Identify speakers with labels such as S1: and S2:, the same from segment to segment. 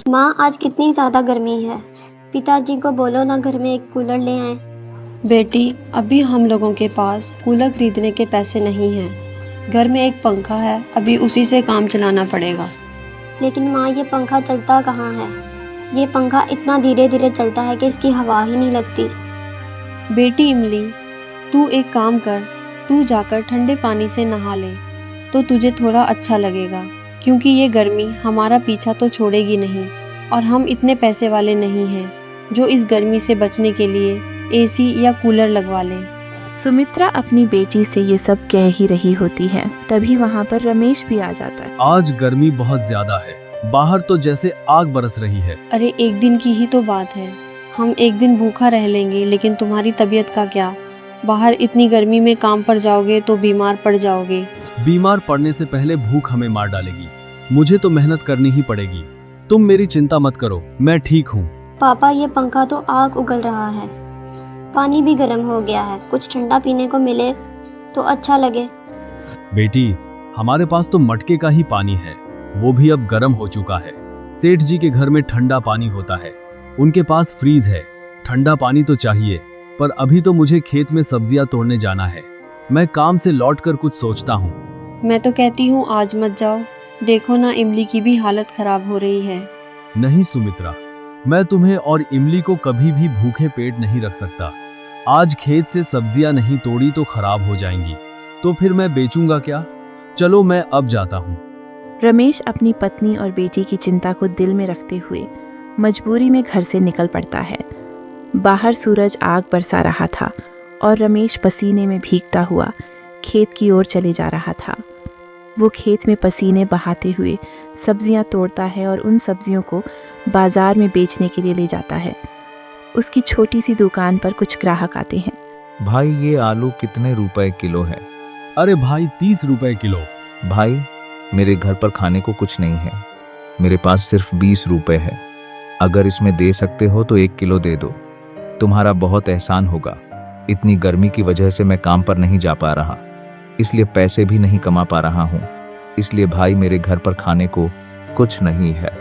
S1: माँ, आज कितनी ज़्यादा गर्मी है। पिताजी को बोलो ना घर में एक कूलर ले आए।
S2: बेटी, अभी हम लोगों के पास कूलर खरीदने के पैसे नहीं हैं। घर में एक पंखा है, अभी उसी से काम चलाना पड़ेगा।
S1: लेकिन माँ, ये पंखा चलता कहाँ है। ये पंखा इतना धीरे धीरे चलता है कि इसकी हवा ही नहीं लगती।
S2: बेटी इमली, तू एक काम कर, तू जाकर ठंडे पानी से नहा ले तो तुझे थोड़ा अच्छा लगेगा, क्योंकि ये गर्मी हमारा पीछा तो छोड़ेगी नहीं और हम इतने पैसे वाले नहीं हैं जो इस गर्मी से बचने के लिए एसी या कूलर लगवा लें।
S3: सुमित्रा अपनी बेटी से ये सब कह ही रही होती है, तभी वहाँ पर रमेश भी आ जाता है।
S4: आज गर्मी बहुत ज्यादा है, बाहर तो जैसे आग बरस रही है।
S2: अरे एक दिन की ही तो बात है, हम एक दिन भूखा रह लेंगे, लेकिन तुम्हारी तबीयत का क्या। बाहर इतनी गर्मी में काम पर जाओगे तो बीमार पड़ जाओगे।
S4: बीमार पड़ने से पहले भूख हमें मार डालेगी। मुझे तो मेहनत करनी ही पड़ेगी। तुम मेरी चिंता मत करो, मैं ठीक हूँ।
S1: पापा, ये पंखा तो आग उगल रहा है। पानी भी गर्म हो गया है, कुछ ठंडा पीने को मिले तो अच्छा लगे।
S4: बेटी, हमारे पास तो मटके का ही पानी है, वो भी अब गर्म हो चुका है। सेठ जी के घर में ठंडा पानी होता है, उनके पास फ्रीज है। ठंडा पानी तो चाहिए, पर अभी तो मुझे खेत में सब्जियां तोड़ने जाना है। मैं काम से लौटकर कुछ सोचता हूँ।
S2: मैं तो कहती हूँ आज मत जाओ, देखो ना इमली की भी हालत खराब हो रही है।
S4: नहीं सुमित्रा, मैं तुम्हें और इमली को कभी भी भूखे पेट नहीं रख सकता। आज खेत से सब्जियां नहीं तोड़ी तो खराब हो जाएंगी, तो फिर मैं बेचूंगा क्या। चलो मैं अब जाता हूँ।
S3: रमेश अपनी पत्नी और बेटी की चिंता को दिल में रखते हुए मजबूरी में घर से निकल पड़ता है। बाहर सूरज आग बरसा रहा था और रमेश पसीने में भीगता हुआ खेत की ओर चले जा रहा था। वो खेत में पसीने बहाते हुए सब्जियां तोड़ता है और उन सब्जियों को बाजार में बेचने के लिए ले जाता है। उसकी छोटी सी दुकान पर कुछ ग्राहक आते हैं।
S5: भाई, ये आलू कितने रुपए किलो है?
S4: अरे भाई, 30 रुपए किलो।
S5: भाई, मेरे घर पर खाने को कुछ नहीं है, मेरे पास सिर्फ 20 रुपए है। अगर इसमें दे सकते हो तो 1 किलो दे दो, तुम्हारा बहुत एहसान होगा। इतनी गर्मी की वजह से मैं काम पर नहीं जा पा रहा, इसलिए पैसे भी नहीं कमा पा रहा हूँ। इसलिए भाई, मेरे घर पर खाने को कुछ नहीं है।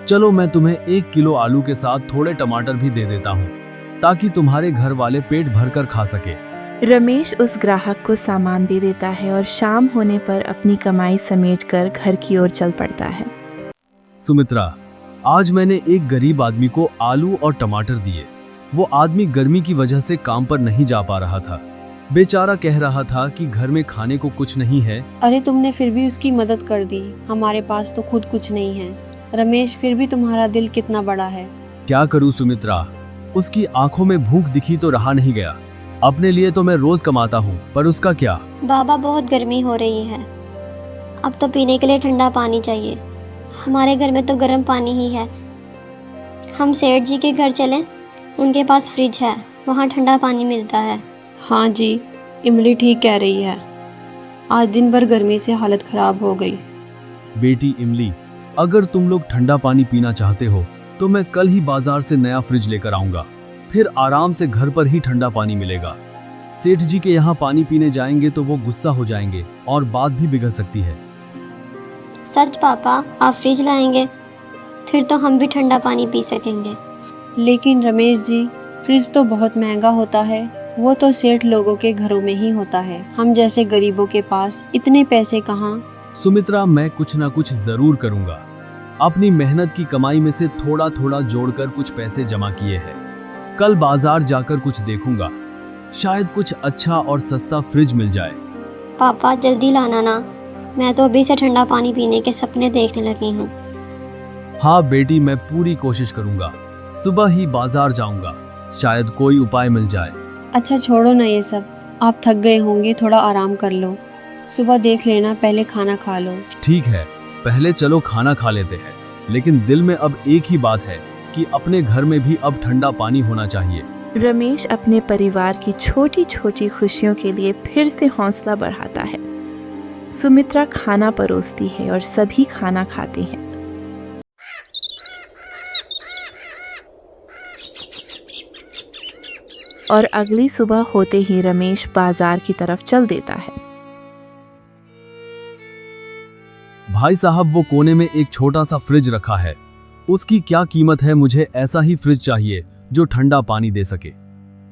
S4: चलो मैं तुम्हें 1 किलो आलू के साथ थोड़े टमाटर भी दे देता हूँ, ताकि तुम्हारे घर वाले पेट भरकर खा सके।
S3: रमेश उस ग्राहक को सामान दे देता है और शाम होने पर अपनी कमाई समेटकर घर की ओर चल पड़ता है।
S4: सुमित्रा, आज मैंने एक गरीब आदमी को आलू और टमाटर दिए। वो आदमी गर्मी की वजह से काम पर नहीं जा पा रहा था। बेचारा कह रहा था कि घर में खाने को कुछ नहीं है।
S2: अरे तुमने फिर भी उसकी मदद कर दी, हमारे पास तो खुद कुछ नहीं है। रमेश, फिर भी तुम्हारा दिल कितना बड़ा है।
S4: क्या करूं सुमित्रा, उसकी आंखों में भूख दिखी तो रहा नहीं गया। अपने लिए तो मैं रोज कमाता हूँ, पर उसका क्या।
S1: बाबा, बहुत गर्मी हो रही है, अब तो पीने के लिए ठंडा पानी चाहिए। हमारे घर में तो गर्म पानी ही है। हम सेठ जी के घर चलें, उनके पास फ्रिज है, वहाँ ठंडा पानी मिलता है।
S2: हाँ जी, इमली ठीक कह रही है, आज दिन भर गर्मी से हालत खराब हो गई।
S4: बेटी इमली, अगर तुम लोग ठंडा पानी पीना चाहते हो तो मैं कल ही बाजार से नया फ्रिज लेकर आऊंगा, फिर आराम से घर पर ही ठंडा पानी मिलेगा। सेठ जी के यहाँ पानी पीने जाएंगे तो वो गुस्सा हो जाएंगे और बात भी बिगड़ सकती है।
S1: सच पापा, आप फ्रिज लाएंगे, फिर तो हम भी ठंडा पानी पी सकेंगे।
S2: लेकिन रमेश जी, फ्रिज तो बहुत महंगा होता है, वो तो सेठ लोगों के घरों में ही होता है। हम जैसे गरीबों के पास इतने पैसे कहाँ।
S4: सुमित्रा, मैं कुछ ना कुछ जरूर करूंगा। अपनी मेहनत की कमाई में से थोड़ा थोड़ा जोड़कर कुछ पैसे जमा किए हैं। कल बाजार जाकर कुछ देखूंगा, शायद कुछ अच्छा और सस्ता फ्रिज मिल जाए।
S1: पापा, जल्दी लाना ना, मैं तो अभी से ठंडा पानी पीने के सपने देखने लगी हूँ।
S4: हाँ बेटी, मैं पूरी कोशिश करूंगा। सुबह ही बाजार जाऊंगा, शायद कोई उपाय मिल जाए।
S2: अच्छा छोड़ो ना ये सब, आप थक गए होंगे, थोड़ा आराम कर लो। सुबह देख लेना, पहले खाना खा लो।
S4: ठीक है, पहले चलो खाना खा लेते हैं। लेकिन दिल में अब एक ही बात है कि अपने घर में भी अब ठंडा पानी होना चाहिए।
S3: रमेश अपने परिवार की छोटी छोटी खुशियों के लिए फिर से हौसला बढ़ाता है। सुमित्रा खाना परोसती है और सभी खाना खाते हैं। और अगली सुबह होते ही रमेश बाजार की तरफ चल देता है।
S4: भाई साहब, वो कोने में एक छोटा सा फ्रिज रखा है, उसकी क्या कीमत है? मुझे ऐसा ही फ्रिज चाहिए जो ठंडा पानी दे सके।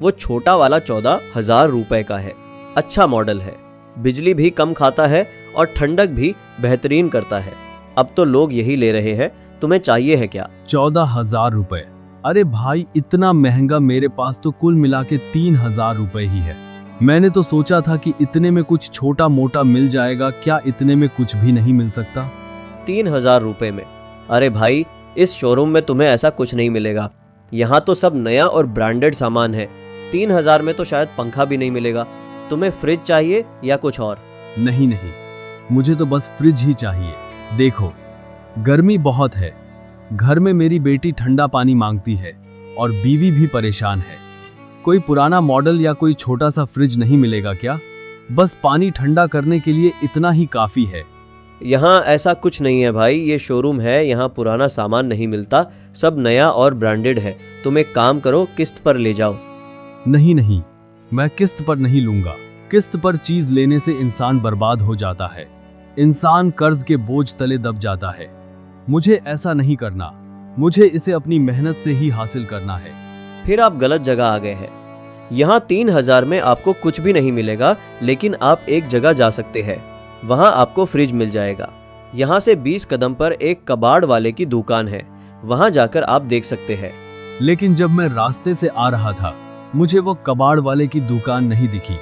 S6: वो छोटा वाला 14,000 रुपए का है। अच्छा मॉडल है, बिजली भी कम खाता है और ठंडक भी बेहतरीन करता है। अब तो लोग यही ले रहे हैं, तुम्हें चाहिए है क्या?
S4: 14,000 रुपए? अरे भाई, इतना महंगा? मेरे पास तो कुल मिला के 3,000 रुपए ही है। मैंने तो सोचा था कि इतने में कुछ छोटा मोटा मिल जाएगा। क्या इतने में कुछ भी नहीं मिल सकता?
S6: 3,000 रुपए में? अरे भाई, इस शोरूम में तुम्हें ऐसा कुछ नहीं मिलेगा। यहाँ तो सब नया और ब्रांडेड सामान है। 3,000 में तो शायद पंखा भी नहीं मिलेगा। तुम्हें फ्रिज चाहिए या कुछ और?
S4: नहीं नहीं, मुझे तो बस फ्रिज ही चाहिए। देखो, गर्मी बहुत है, घर में मेरी बेटी ठंडा पानी मांगती है और बीवी भी परेशान है। कोई पुराना मॉडल या कोई छोटा सा फ्रिज नहीं मिलेगा क्या? बस पानी ठंडा करने के लिए इतना ही काफी है।
S6: यहाँ ऐसा कुछ नहीं है भाई, ये शोरूम है, यहाँ पुराना सामान नहीं मिलता, सब नया और ब्रांडेड है। तुम एक काम करो, किस्त पर ले जाओ।
S4: नहीं नहीं, मैं किस्त पर नहीं लूंगा। किस्त पर चीज लेने से इंसान बर्बाद हो जाता है, इंसान कर्ज के बोझ तले दब जाता है। मुझे ऐसा नहीं करना, मुझे इसे अपनी मेहनत से ही हासिल करना है।
S6: फिर आप गलत जगह आ गए हैं। यहाँ 3,000 में आपको कुछ भी नहीं मिलेगा, लेकिन आप एक जगह जा सकते हैं, वहाँ आपको फ्रिज मिल जाएगा। यहाँ से 20 कदम पर एक कबाड़ वाले की दुकान है, वहाँ जाकर आप देख सकते हैं।
S4: लेकिन जब मैं रास्ते से आ रहा था, मुझे वो कबाड़ वाले की दुकान नहीं दिखी।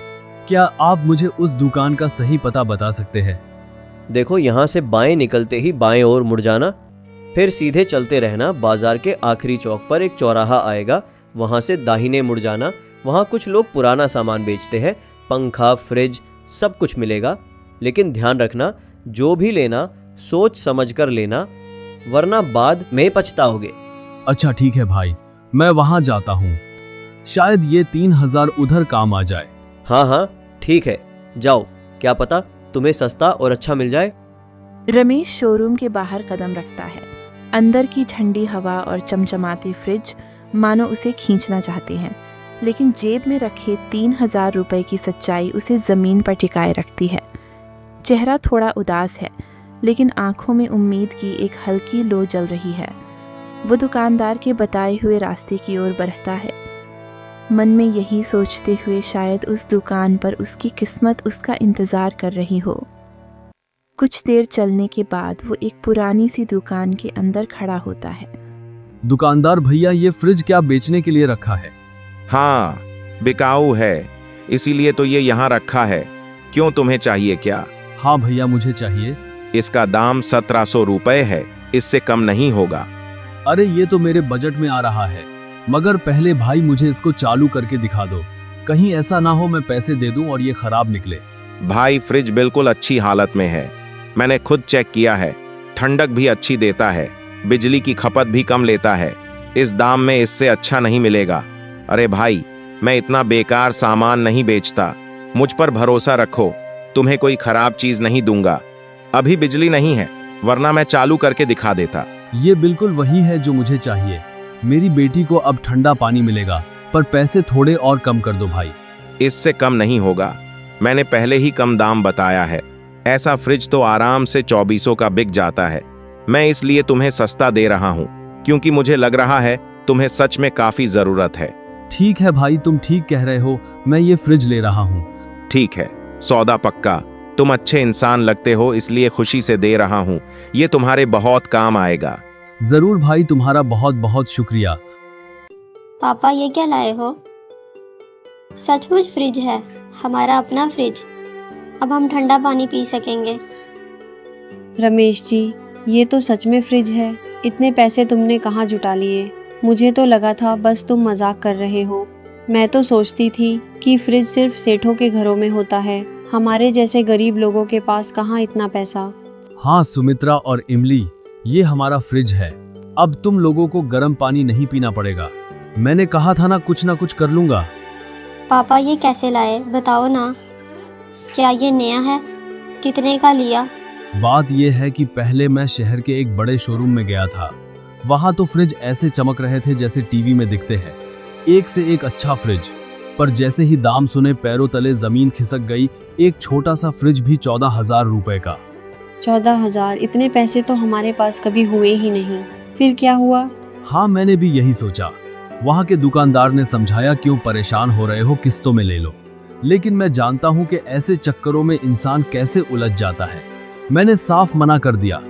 S4: क्या आप मुझे उस दुकान का सही पता बता सकते हैं?
S6: देखो, यहाँ से बाएं निकलते ही बाएं ओर मुड़ जाना, फिर सीधे चलते रहना। बाजार के आखिरी चौक पर एक चौराहा आएगा, वहाँ से दाहिने मुड़ जाना। वहाँ कुछ लोग पुराना सामान बेचते हैं, पंखा, फ्रिज, सब कुछ मिलेगा। लेकिन ध्यान रखना, जो भी लेना सोच समझ कर लेना, वरना बाद में पछताओगे।
S4: अच्छा ठीक है भाई, मैं वहाँ जाता हूँ। शायद ये 3,000 उधर काम आ जाए।
S6: हाँ हाँ ठीक है, जाओ, क्या पता तुम्हें सस्ता और अच्छा मिल जाए।
S3: रमेश शोरूम के बाहर कदम रखता है। अंदर की ठंडी हवा और चमचमाते फ्रिज मानो उसे खींचना चाहते हैं, लेकिन जेब में रखे 3,000 रुपए की सच्चाई उसे जमीन पर टिकाए रखती है। चेहरा थोड़ा उदास है, लेकिन आंखों में उम्मीद की एक हल्की लो जल रही है। वो दुकानदार के बताए हुए रास्ते की ओर बढ़ता है, मन में यही सोचते हुए शायद उस दुकान पर उसकी किस्मत उसका इंतजार कर रही हो। कुछ देर चलने के बाद वो एक पुरानी सी दुकान के अंदर खड़ा होता है।
S4: दुकानदार भैया, ये फ्रिज क्या बेचने के लिए रखा है?
S7: हाँ, बिकाऊ है, इसीलिए तो ये यहाँ रखा है। क्यों, तुम्हें चाहिए क्या?
S4: हाँ भैया, मुझे चाहिए।
S7: इसका दाम 1,700 रुपए है, इससे कम नहीं होगा।
S4: अरे ये तो मेरे बजट में आ रहा है, मगर पहले भाई मुझे इसको चालू करके दिखा दो। कहीं ऐसा ना हो मैं पैसे दे दूं और ये खराब निकले।
S7: भाई, फ्रिज बिल्कुल अच्छी हालत में है, मैंने खुद चेक किया है। ठंडक भी अच्छी देता है, बिजली की खपत भी कम लेता है। इस दाम में इससे अच्छा नहीं मिलेगा। अरे भाई, मैं इतना बेकार सामान नहीं बेचता, मुझ पर भरोसा रखो, तुम्हें कोई खराब चीज नहीं दूंगा। अभी बिजली नहीं है, वरना मैं चालू करके दिखा देता।
S4: ये बिल्कुल वही है जो मुझे चाहिए। मेरी बेटी को अब ठंडा पानी मिलेगा, पर पैसे थोड़े और कम कर दो भाई।
S7: इससे कम नहीं होगा, मैंने पहले ही कम दाम बताया है। ऐसा फ्रिज तो आराम से 2400 का बिक जाता है। मैं इसलिए तुम्हें सस्ता दे रहा हूँ, क्योंकि मुझे लग रहा है तुम्हें सच में काफी जरूरत है।
S4: ठीक है भाई, तुम ठीक कह रहे हो, मैं ये फ्रिज ले रहा हूँ।
S7: ठीक है, सौदा पक्का। तुम अच्छे इंसान लगते हो, इसलिए खुशी से दे रहा हूँ। ये तुम्हारे बहुत काम आएगा।
S4: जरूर भाई, तुम्हारा बहुत बहुत शुक्रिया।
S1: पापा, ये क्या लाए हो? सचमुच फ्रिज है, हमारा अपना फ्रिज। अब हम ठंडा पानी पी सकेंगे।
S2: रमेश जी, ये तो सच में फ्रिज है। इतने पैसे तुमने कहाँ जुटा लिए? मुझे तो लगा था बस तुम मजाक कर रहे हो। मैं तो सोचती थी कि फ्रिज सिर्फ सेठों के घरों में होता है, हमारे जैसे गरीब लोगों के पास कहाँ इतना पैसा।
S4: हाँ सुमित्रा और इमली, ये हमारा फ्रिज है। अब तुम लोगों को गर्म पानी नहीं पीना पड़ेगा। मैंने कहा था ना कुछ कर लूंगा।
S1: पापा, ये कैसे लाए, बताओ ना। क्या ये नया है? कितने का लिया?
S4: बात यह है कि पहले मैं शहर के एक बड़े शोरूम में गया था। वहां तो फ्रिज ऐसे चमक रहे थे जैसे टीवी में दिखते हैं, एक से एक अच्छा फ्रिज। पर जैसे ही दाम सुने पैरों तले जमीन खिसक गई। एक छोटा सा फ्रिज भी 14,000 रुपए का।
S2: 14,000? इतने पैसे तो हमारे पास कभी हुए ही नहीं। फिर क्या हुआ?
S4: हाँ, मैंने भी यही सोचा। वहाँ के दुकानदार ने समझाया, क्यों परेशान हो रहे हो, किस्तों में ले लो। लेकिन मैं जानता हूँ कि ऐसे चक्करों में इंसान कैसे उलझ जाता है। मैंने साफ मना कर दिया।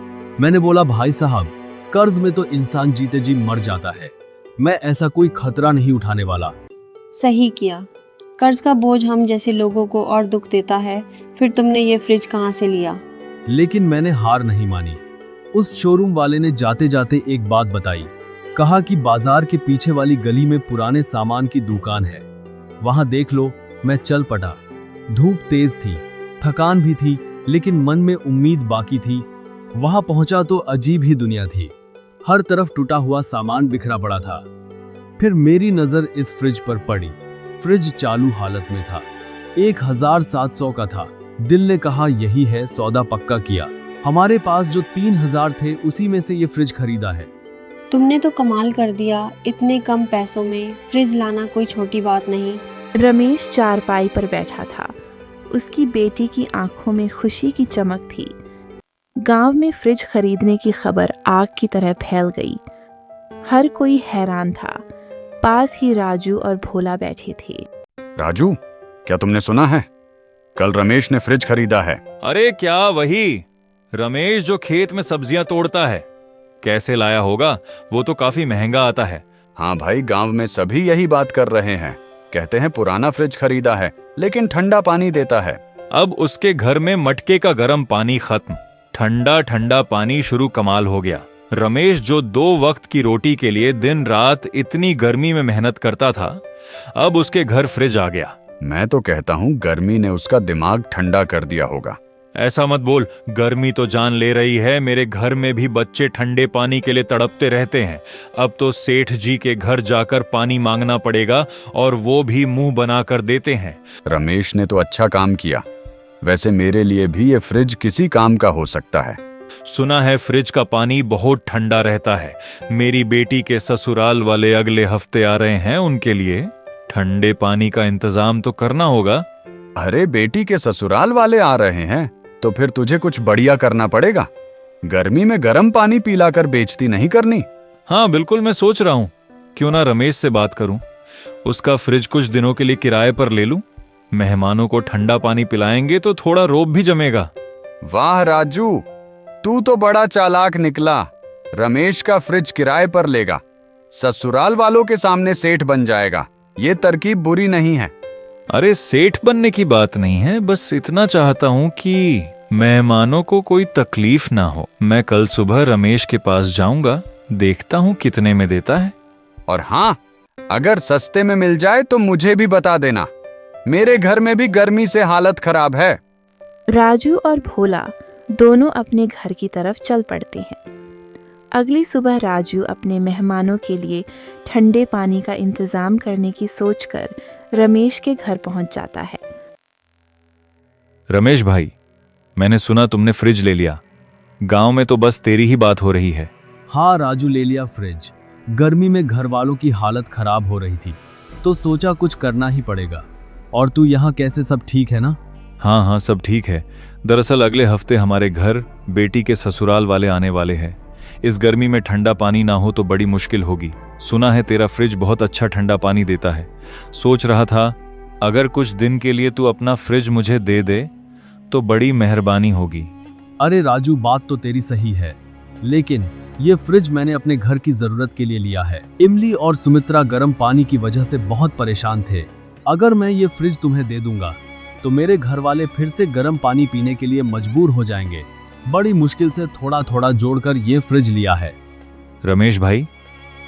S4: मैंने बोला, भाई साहब, कर्ज में तो इंसान जीते जी मर जाता है। मैं ऐसा कोई खतरा नहीं उठाने वाला।
S2: सही किया। कर्ज का बोझ हम जैसे लोगों को और दुख देता है। फिर तुमने ये फ्रिज कहाँ से लिया?
S4: लेकिन मैंने हार नहीं मानी। उस शोरूम वाले ने जाते जाते एक बात बताई। कहा कि बाजार के पीछे वाली गली में पुराने सामान की दुकान है, वहां देख लो। मैं चल पड़ा। धूप तेज थी, थकान भी थी, लेकिन मन में उम्मीद बाकी थी। वहां पहुंचा तो अजीब ही दुनिया थी। हर तरफ टूटा हुआ सामान बिखरा पड़ा था। फिर मेरी नजर इस फ्रिज पर पड़ी। फ्रिज चालू हालत में था। 1700 का था। दिल ने कहा, यही है, सौदा पक्का किया। हमारे पास जो 3000 थे, उसी में से ये फ्रिज खरीदा है।
S2: तुमने तो कमाल कर दिया। इतने कम पैसों में फ्रिज लाना कोई छोटी बात नहीं।
S3: रमेश चारपाई पर बैठा था। उसकी बेटी की आंखों में खुशी की चमक थी। गांव में फ्रिज खरीदने की खबर आग की तरह फैल गई। हर कोई हैरान था। पास ही राजू और भोला बैठे थे।
S8: राजू, क्या तुमने सुना है? कल रमेश ने फ्रिज खरीदा है।
S9: अरे क्या, वही रमेश जो खेत में सब्जियां तोड़ता है? कैसे लाया होगा? वो तो काफी महंगा आता है।
S8: हाँ भाई, गांव में सभी यही बात कर रहे हैं। कहते हैं पुराना फ्रिज खरीदा है, लेकिन ठंडा पानी देता है।
S9: अब उसके घर में मटके का गर्म पानी खत्म, ठंडा ठंडा पानी शुरू। कमाल हो गया। रमेश जो 2 वक्त की रोटी के लिए दिन रात इतनी गर्मी में मेहनत करता था, अब उसके घर फ्रिज आ गया।
S8: मैं तो कहता हूँ गर्मी ने उसका दिमाग ठंडा कर दिया होगा।
S9: ऐसा मत बोल, गर्मी तो जान ले रही है। मेरे घर में भी बच्चे ठंडे पानी के लिए तड़पते रहते हैं। अब तो सेठ जी के घर जाकर पानी मांगना पड़ेगा, और वो भी मुंह बनाकर देते हैं।
S8: रमेश ने तो अच्छा काम किया। वैसे मेरे लिए भी ये फ्रिज किसी काम का हो सकता है।
S9: सुना है फ्रिज का पानी बहुत ठंडा रहता है। मेरी बेटी के ससुराल वाले अगले हफ्ते आ रहे हैं, उनके लिए ठंडे पानी का इंतजाम तो करना होगा।
S8: अरे बेटी के ससुराल वाले आ रहे हैं तो फिर तुझे कुछ बढ़िया करना पड़ेगा। गर्मी में गर्म पानी पिलाकर बेइज्जती नहीं करनी।
S9: हाँ बिल्कुल, मैं सोच रहा हूँ क्यों ना रमेश से बात करूं। उसका फ्रिज कुछ दिनों के लिए किराए पर ले लूं। मेहमानों को ठंडा पानी पिलाएंगे तो थोड़ा रौब भी जमेगा।
S8: वाह राजू, तू तो बड़ा चालाक निकला। रमेश का फ्रिज किराए पर लेगा, ससुराल वालों के सामने सेठ बन जाएगा। ये तरकीब बुरी नहीं है।
S9: अरे सेठ बनने की बात नहीं है, बस इतना चाहता हूं कि मेहमानों को कोई तकलीफ ना हो। मैं कल सुबह रमेश के पास जाऊंगा, देखता हूं कितने में देता है।
S8: और हाँ, अगर सस्ते में मिल जाए तो मुझे भी बता देना। मेरे घर में भी गर्मी से हालत खराब है।
S3: राजू और भोला दोनों अपने घर की तरफ चल पड़ते हैं। अगली सुबह राजू अपने मेहमानों के लिए ठंडे पानी का इंतजाम करने की सोचकर रमेश के घर पहुंच जाता है।
S9: रमेश भाई, मैंने सुना तुमने फ्रिज ले लिया। गांव में तो बस तेरी ही बात हो रही है।
S4: हाँ राजू, ले लिया फ्रिज। गर्मी में घर वालों की हालत खराब हो रही थी, तो सोचा कुछ करना ही पड़ेगा। और तू यहाँ कैसे, सब ठीक है ना?
S9: हाँ हाँ, सब ठीक है। दरअसल अगले हफ्ते हमारे घर बेटी के ससुराल वाले आने वाले हैं। इस गर्मी में ठंडा पानी ना हो तो बड़ी मुश्किल होगी। सुना है तेरा फ्रिज बहुत अच्छा ठंडा पानी देता है। सोच रहा था अगर कुछ दिन के लिए तू अपना फ्रिज मुझे दे दे तो बड़ी मेहरबानी होगी।
S4: अरे राजू, बात तो तेरी सही है, लेकिन ये फ्रिज मैंने अपने घर की जरूरत के लिए लिया है। इमली और सुमित्रा गर्म पानी की वजह से बहुत परेशान थे। अगर मैं ये फ्रिज तुम्हें दे दूंगा तो मेरे घर वाले फिर से गर्म पानी पीने के लिए मजबूर हो जाएंगे। बड़ी मुश्किल से थोड़ा थोड़ा जोड़कर ये फ्रिज लिया है।
S9: रमेश भाई,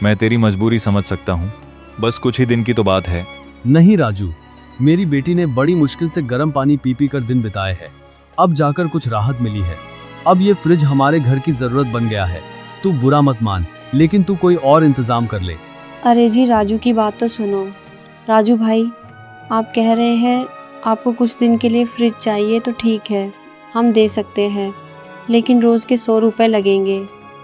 S9: मैं तेरी मजबूरी समझ सकता हूँ, बस कुछ ही दिन की तो बात है।
S4: नहीं राजू, मेरी बेटी ने बड़ी मुश्किल से गर्म पानी पी पी कर दिन बिताए हैं। अब जाकर कुछ राहत मिली है। अब ये फ्रिज हमारे घर की जरूरत बन गया है। तू बुरा मत मान, लेकिन तू कोई और इंतजाम कर ले।
S2: अरे जी, राजू की बात तो सुनो। राजू भाई, आप कह रहे हैं आपको कुछ दिन के लिए फ्रिज चाहिए, तो ठीक है, हम दे सकते हैं, लेकिन रोज के 100 रुपए लगेंगे।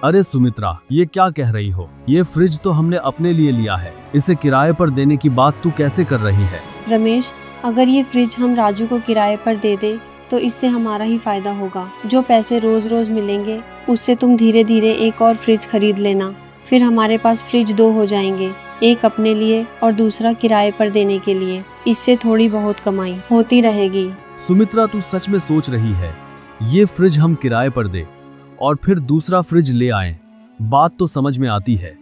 S4: अरे सुमित्रा, ये क्या कह रही हो? ये फ्रिज तो हमने अपने लिए लिया है, इसे किराए पर देने की बात तू कैसे कर रही है?
S2: रमेश, अगर ये फ्रिज हम राजू को किराए पर दे दे तो इससे हमारा ही फायदा होगा। जो पैसे रोज रोज मिलेंगे उससे तुम धीरे धीरे एक और फ्रिज खरीद लेना। फिर हमारे पास फ्रिज 2 हो जाएंगे, एक अपने लिए और दूसरा किराए पर देने के लिए। इससे थोड़ी बहुत कमाई होती रहेगी।
S4: सुमित्रा, तू सच में सोच रही है ये फ्रिज हम किराए पर दे और फिर दूसरा फ्रिज ले आएं? बात तो समझ में आती है,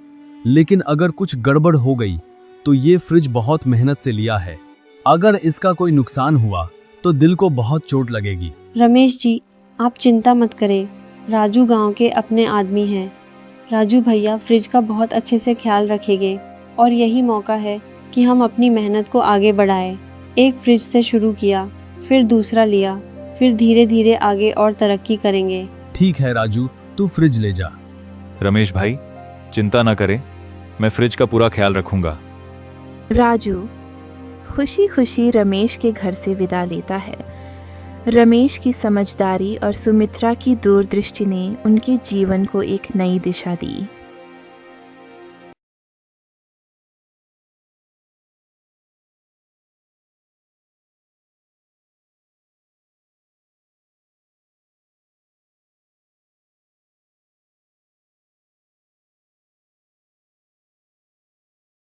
S4: लेकिन अगर कुछ गड़बड़ हो गई तो ये फ्रिज बहुत मेहनत से लिया है। अगर इसका कोई नुकसान हुआ तो दिल को बहुत चोट लगेगी।
S2: रमेश जी, आप चिंता मत करें, राजू गांव के अपने आदमी हैं। राजू भैया फ्रिज का बहुत अच्छे से ख्याल रखेंगे और यही मौका है कि हम अपनी मेहनत को आगे बढ़ाएं। एक फ्रिज से शुरू किया, फिर दूसरा लिया, फिर धीरे धीरे आगे और तरक्की करेंगे।
S4: ठीक है राजू, तू फ्रिज ले जा।
S9: रमेश भाई, चिंता ना करें, मैं फ्रिज का पूरा ख्याल रखूंगा।
S3: राजू खुशी खुशी रमेश के घर से विदा लेता है। रमेश की समझदारी और सुमित्रा की दूरदृष्टि ने उनके जीवन को एक नई दिशा दी।